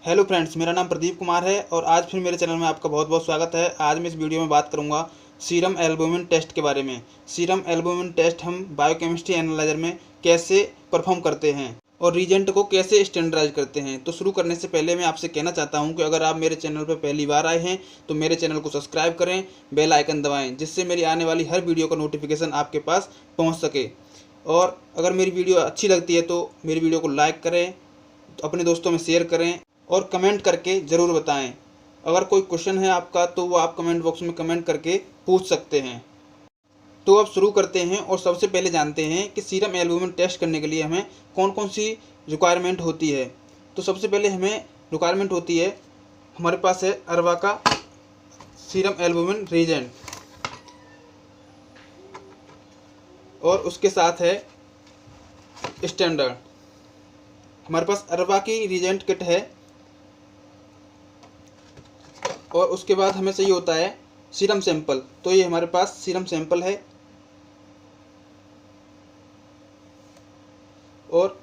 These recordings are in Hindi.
हेलो फ्रेंड्स, मेरा नाम प्रदीप कुमार है और आज फिर मेरे चैनल में आपका बहुत बहुत स्वागत है। आज मैं इस वीडियो में बात करूंगा सीरम एल्बुमिन टेस्ट के बारे में। सीरम एल्बुमिन टेस्ट हम बायोकेमिस्ट्री एनालाइजर में कैसे परफॉर्म करते हैं और रीजेंट को कैसे स्टैंडर्डाइज करते हैं। तो शुरू करने से पहले मैं आपसे कहना चाहता हूं कि अगर आप मेरे चैनल पर पहली बार आए हैं तो मेरे चैनल को सब्सक्राइब करें, बेल आइकन दबाएँ, जिससे मेरी आने वाली हर वीडियो का नोटिफिकेशन आपके पास पहुँच सके। और अगर मेरी वीडियो अच्छी लगती है तो मेरी वीडियो को लाइक करें, अपने दोस्तों में शेयर करें और कमेंट करके ज़रूर बताएं। अगर कोई क्वेश्चन है आपका तो वो आप कमेंट बॉक्स में कमेंट करके पूछ सकते हैं। तो अब शुरू करते हैं और सबसे पहले जानते हैं कि सीरम एल्बुमिन टेस्ट करने के लिए हमें कौन कौन सी रिक्वायरमेंट होती है। तो सबसे पहले हमें रिक्वायरमेंट होती है, हमारे पास है अरवा का सीरम एल्बुमिन रीजेंट और उसके साथ है स्टैंडर्ड। हमारे पास अरवा की रीजेंट किट है और उसके बाद हमें चाहिए होता है सीरम सैंपल। तो ये हमारे पास सीरम सैंपल है और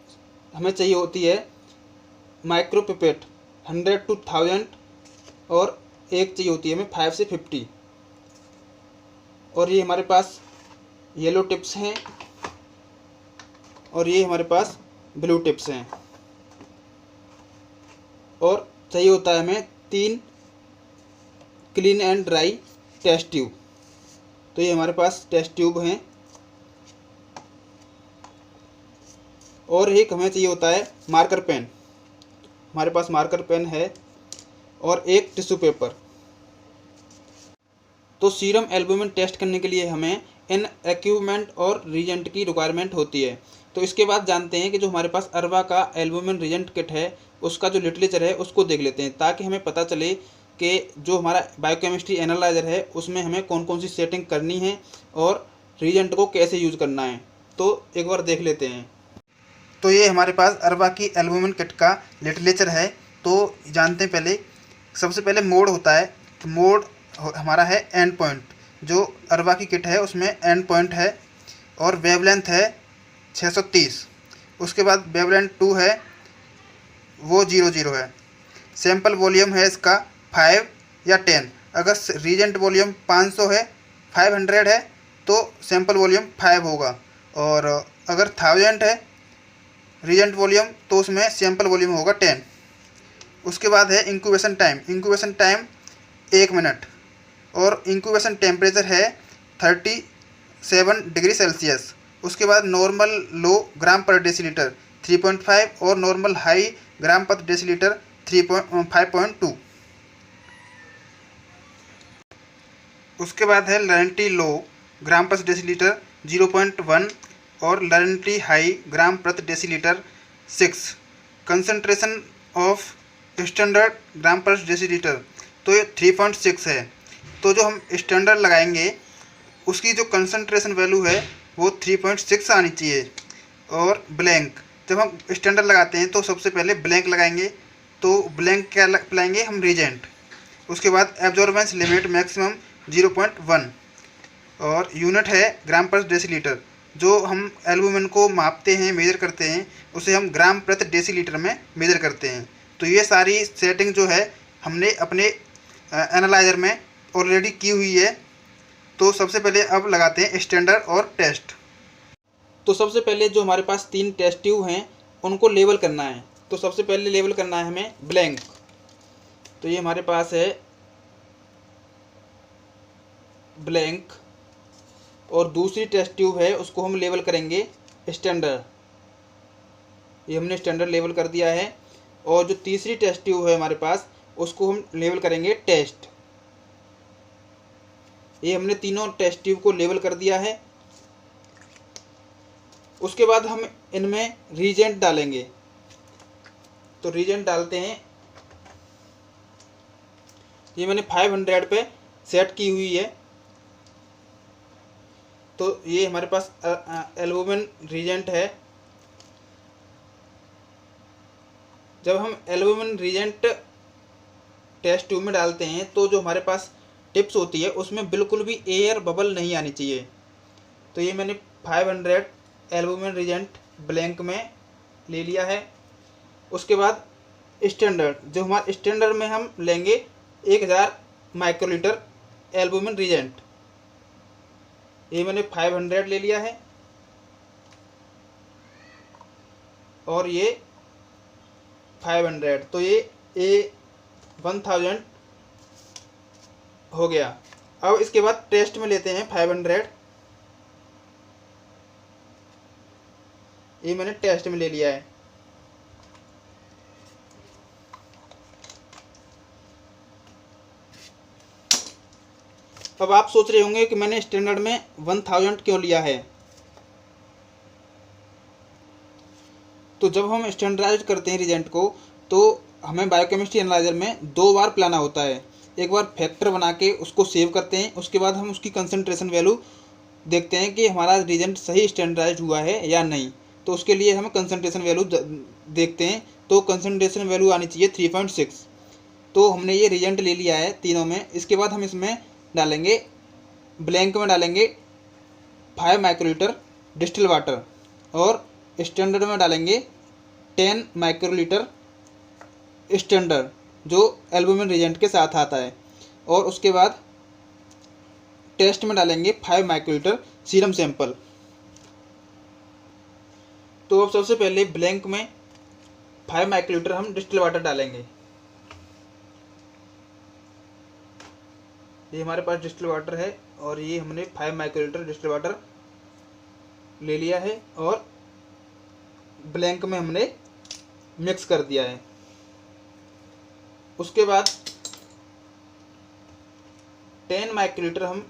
हमें चाहिए होती है माइक्रोपिपेट 100 to 1000 और एक चाहिए होती है हमें 5 से 50। और ये हमारे पास येलो टिप्स हैं और ये हमारे पास ब्लू टिप्स हैं। और चाहिए होता है हमें 3 clean and dry test tube. तो ये हमारे पास टेस्ट ट्यूब हैं और एक हमें चाहिए होता है मार्कर पेन। हमारे पास मार्कर पेन है और एक टिश्यू पेपर। तो सीरम एल्बुमिन टेस्ट करने के लिए हमें इन इक्विपमेंट और रीजेंट की रिक्वायरमेंट होती है। तो इसके बाद जानते हैं कि जो हमारे पास अरवा का एल्बुमिन रीजेंट किट है उसका जो लिटरेचर है उसको देख लेते हैं, ताकि हमें पता चले कि जो हमारा बायोकेमिस्ट्री एनालाइजर है उसमें हमें कौन कौन सी सेटिंग करनी है और रीजेंट को कैसे यूज़ करना है। तो एक बार देख लेते हैं। तो ये हमारे पास अरवा की एल्बुमिन किट का लिटरेचर है। तो जानते हैं पहले, सबसे पहले मोड होता है। तो मोड हमारा है एंड पॉइंट। जो अरवा की किट है उसमें एंड पॉइंट है और वेवलेंथ है 630। उसके बाद वेवलेंथ 2 है, वो 00 है। सैंपल वॉल्यूम है इसका 5 या 10। अगर रीजेंट वॉल्यूम 500 है, 500 है तो सैंपल वॉल्यूम 5 होगा। और अगर 1000 है रीजेंट वॉल्यूम तो उसमें सैंपल वॉल्यूम होगा 10। उसके बाद है incubation time. Incubation time 1 minute और इंक्यूबेशन टेम्परेचर है 37 डिग्री सेल्सियस। उसके बाद नॉर्मल लो ग्राम पर डेसीलीटर 3.5 और नॉर्मल हाई ग्राम पर डेसीलीटर 5.2। उसके बाद है लरेनिटी लो ग्राम पर डेसीलीटर 0.1 और लरेनिटी हाई ग्राम प्रति डेसीलीटर 6। कंसंट्रेशन ऑफ स्टैंडर्ड ग्राम पर डेसीलीटर तो ये 3.6 है। तो जो हम स्टैंडर्ड लगाएंगे उसकी जो कंसंट्रेशन वैल्यू है वो 3.6 आनी चाहिए। और ब्लैंक, जब हम स्टैंडर्ड लगाते हैं तो सबसे पहले ब्लैंक लगाएंगे। तो ब्लैंक क्या लगाएंगे हम, रीजेंट। उसके बाद एब्जॉर्बेंस लिमिट मैक्सिमम 0.1 और यूनिट है ग्राम पर डेसीलीटर। जो हम एल्बुमिन को मापते हैं, मेजर करते हैं, उसे हम ग्राम प्रति डेसीलीटर में मेजर करते हैं। तो ये सारी सेटिंग जो है हमने अपने एनालाइजर में ऑलरेडी की हुई है। तो सबसे पहले अब लगाते हैं स्टैंडर्ड और टेस्ट। तो सबसे पहले जो हमारे पास 3 टेस्ट ट्यूब हैं उनको लेबल करना है। तो सबसे पहले लेबल करना है हमें ब्लैंक। तो ये हमारे पास है ब्लैंक और दूसरी टेस्ट ट्यूब है उसको हम लेबल करेंगे स्टैंडर्ड। ये हमने स्टैंडर्ड लेबल कर दिया है। और जो तीसरी टेस्ट ट्यूब है हमारे पास उसको हम लेबल करेंगे टेस्ट। ये हमने तीनों टेस्ट ट्यूब को लेबल कर दिया है। उसके बाद हम इनमें रीजेंट डालेंगे। तो रीजेंट डालते हैं। ये मैंने 500 पे सेट की हुई है। तो ये हमारे पास एल्बुमिन रीजेंट है। जब हम एल्बुमिन रीजेंट टेस्ट ट्यूब में डालते हैं तो जो हमारे पास टिप्स होती है उसमें बिल्कुल भी एयर बबल नहीं आनी चाहिए। तो ये मैंने 500 एल्बुमिन रीजेंट ब्लैंक में ले लिया है। उसके बाद स्टैंडर्ड, जो हमारे स्टैंडर्ड में हम लेंगे 1000 माइक्रोलीटर एल्बुमिन रिजेंट। ये मैंने 500 ले लिया है और ये 500, तो ये 1000 हो गया। अब इसके बाद टेस्ट में लेते हैं 500, ये मैंने टेस्ट में ले लिया है। अब आप सोच रहे होंगे कि मैंने स्टैंडर्ड में 1000 क्यों लिया है। तो जब हम स्टैंडर्डाइज करते हैं रिजेंट को, तो हमें बायोकेमिस्ट्री एनालाइजर में 2 बार प्लाना होता है। एक बार फैक्टर बना के उसको सेव करते हैं, उसके बाद हम उसकी कंसंट्रेशन वैल्यू देखते हैं कि हमारा रिजेंट सही स्टैंडर्डाइज हुआ है या नहीं। तो उसके लिए हम कंसंट्रेशन वैल्यू देखते हैं, तो कंसंट्रेशन वैल्यू आनी चाहिए 3.6। तो हमने ये रिजेंट ले लिया है तीनों में। इसके बाद हम इसमें डालेंगे, ब्लैंक में डालेंगे 5 माइक्रोलीटर डिस्टिल वाटर और स्टैंडर्ड में डालेंगे 10 माइक्रोलीटर स्टैंडर्ड, जो एल्बुमिन रिजेंट के साथ आता है। और उसके बाद टेस्ट में डालेंगे 5 माइक्रोलीटर सीरम सैंपल। तो अब सबसे पहले ब्लैंक में 5 माइक्रोलीटर हम डिस्टिल वाटर डालेंगे। ये हमारे पास डिस्टिल वाटर है और ये हमने 5 माइक्रोलीटर डिस्टिल वाटर ले लिया है और ब्लैंक में हमने मिक्स कर दिया है। उसके बाद 10 माइक्रोलीटर हम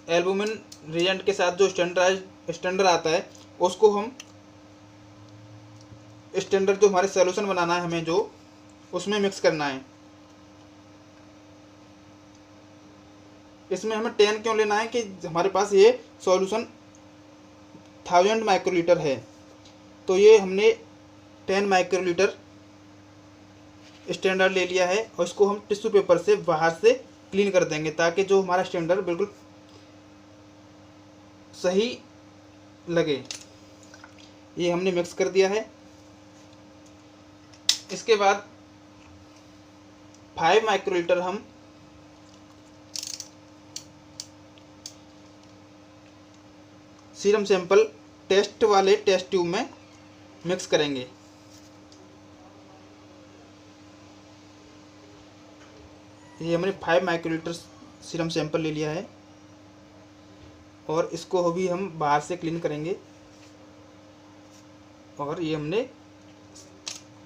एल्बुमिन रिजेंट के साथ जो स्टैंडर्ड आता है, उसको हम स्टैंडर्ड जो हमारे सॉल्यूशन बनाना है हमें, जो उसमें मिक्स करना है। इसमें हमें 10 क्यों लेना है कि हमारे पास ये सॉल्यूशन 1000 माइक्रोलीटर है। तो ये हमने 10 माइक्रोलीटर स्टैंडर्ड ले लिया है और इसको हम टिश्यू पेपर से बाहर से क्लीन कर देंगे, ताकि जो हमारा स्टैंडर्ड बिल्कुल सही लगे। ये हमने मिक्स कर दिया है। इसके बाद 5 माइक्रोलीटर हम सीरम सैंपल टेस्ट वाले टेस्ट ट्यूब में मिक्स करेंगे। ये हमने 5 माइक्रोलीटर सीरम सैंपल ले लिया है और इसको भी हम बाहर से क्लीन करेंगे। और ये हमने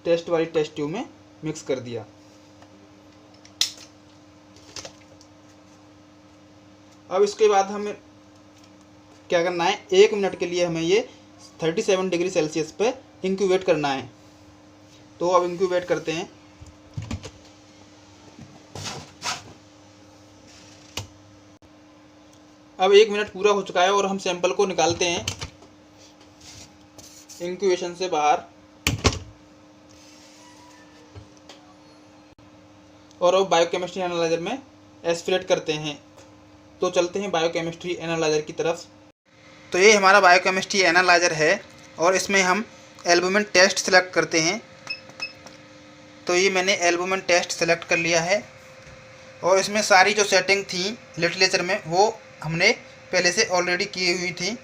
टेस्ट वाली टेस्ट ट्यूब में मिक्स कर दिया। अब इसके बाद हमें क्या करना है, 1 मिनट के लिए हमें ये 37 डिग्री सेल्सियस पे इंक्यूबेट करना है। तो अब इंक्यूबेट करते हैं। अब 1 मिनट पूरा हो चुका है और हम सैंपल को निकालते हैं इंक्यूबेशन से बाहर। और अब बायोकेमिस्ट्री एनालाइजर में एस्पिरेट करते हैं। तो चलते हैं बायोकेमिस्ट्री एनालाइजर की तरफ। तो ये हमारा बायोकेमिस्ट्री एनालाइजर है और इसमें हम एल्बुमिन टेस्ट सेलेक्ट करते हैं। तो ये मैंने एल्बुमिन टेस्ट सेलेक्ट कर लिया है और इसमें सारी जो सेटिंग थी लिटरेचर में वो हमने पहले से ऑलरेडी की हुई थी।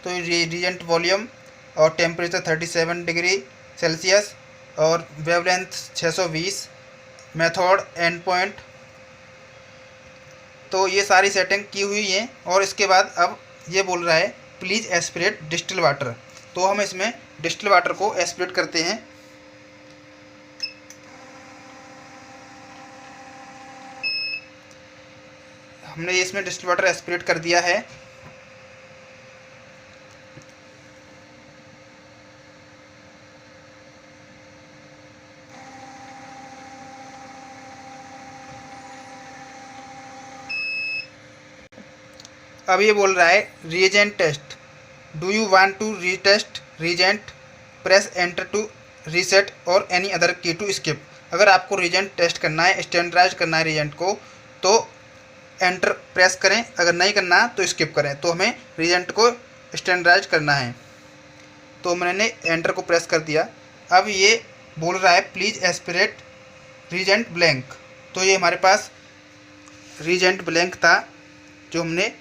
तो रिजेंट वॉल्यूम और टेम्परेचर 37 डिग्री सेल्सियस और वेवलेंथ 620, मेथड एंड पॉइंट, तो ये सारी सेटिंग की हुई है। और इसके बाद अब ये बोल रहा है प्लीज़ एस्पिरेट डिस्टिल वाटर। तो हम इसमें डिस्टिल वाटर को एस्पिरेट करते हैं। हमने इसमें डिस्टिल वाटर एस्पिरेट कर दिया है। अब ये बोल रहा है reagent test, do you want to retest reagent, press enter to reset और any other key to skip. अगर आपको रिजेंट टेस्ट करना है, स्टैंडर्डाइज करना है रिजेंट को, तो एंटर प्रेस करें, अगर नहीं करना तो स्किप करें। तो हमें रिजेंट को स्टैंडर्डाइज करना है, तो मैंने एंटर को प्रेस कर दिया। अब ये बोल रहा है प्लीज़ एस्पिरेट रीजेंट ब्लैंक। तो ये हमारे पास रीजेंट ब्लैंक था जो हमने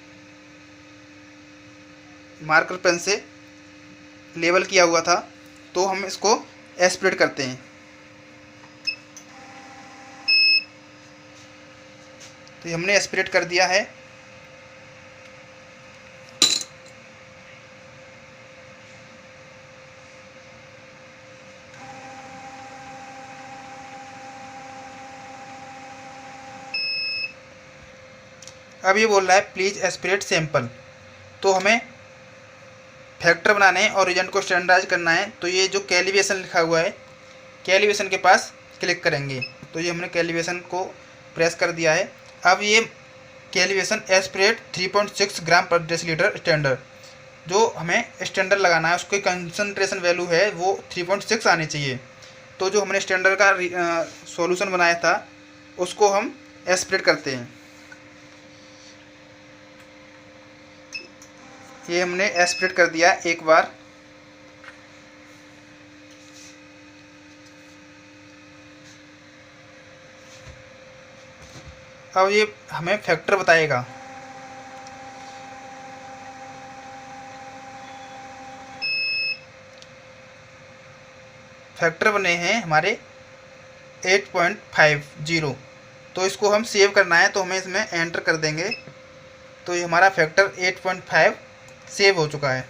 मार्कर पेन से लेबल किया हुआ था। तो हम इसको एस्पिरेट करते हैं। तो ये हमने एस्पिरेट कर दिया है। अब ये बोल रहा है प्लीज़ एस्पिरेट सैंपल। तो हमें फैक्टर बनाने हैं और रीजेंट को स्टैंडर्डाइज करना है। तो ये जो कैलिब्रेशन लिखा हुआ है, कैलिब्रेशन के पास क्लिक करेंगे। तो ये हमने कैलिब्रेशन को प्रेस कर दिया है। अब ये कैलिब्रेशन एस्पिरेट 3.6 ग्राम पर डेसीलीटर स्टैंडर्ड, जो हमें स्टैंडर्ड लगाना है उसकी कंसंट्रेशन वैल्यू है वो 3.6 आनी चाहिए। तो जो हमने स्टैंडर्ड का सॉल्यूशन बनाया था उसको हम एस्पिरेट करते हैं। ये हमने एस्पिरेट कर दिया एक बार। अब ये हमें फैक्टर बताएगा। फैक्टर बने हैं हमारे 8.50। तो इसको हम सेव करना है तो हमें इसमें एंटर कर देंगे। तो ये हमारा फैक्टर 8.5 सेव हो चुका है।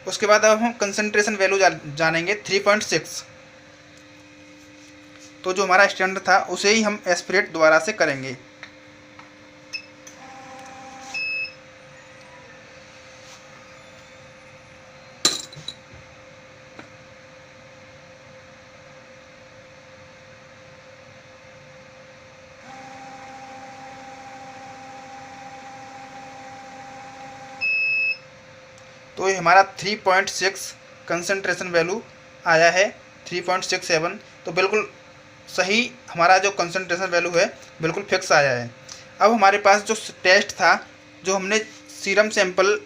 उसके बाद अब हम कंसंट्रेशन वैल्यू जानेंगे 3.6। तो जो हमारा स्टैंडर्ड था उसे ही हम एस्पिरेट दोबारा से करेंगे। तो ये हमारा 3.6 कंसंट्रेशन वैल्यू आया है, 3.67। तो बिल्कुल सही हमारा जो कंसंट्रेशन वैल्यू है बिल्कुल फिक्स आया है। अब हमारे पास जो टेस्ट था, जो हमने सीरम सैंपल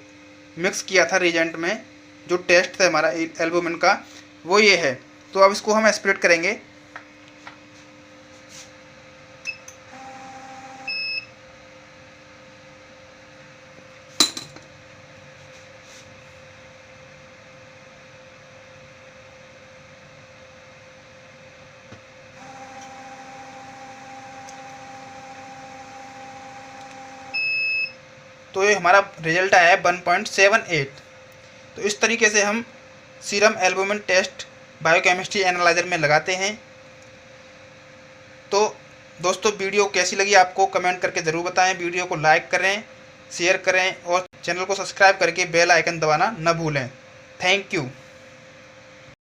मिक्स किया था रीजेंट में, जो टेस्ट था हमारा एल्बुमिन का, वो ये है। तो अब इसको हम एस्पिरेट करेंगे। तो ये हमारा रिजल्ट आया है 1.78। तो इस तरीके से हम serum albumin test biochemistry analyser में लगाते हैं। तो दोस्तों वीडियो कैसी लगी आपको कमेंट करके ज़रूर बताएं। वीडियो को लाइक करें, शेयर करें और चैनल को सब्सक्राइब करके बेल आइकन दबाना न भूलें। Thank you.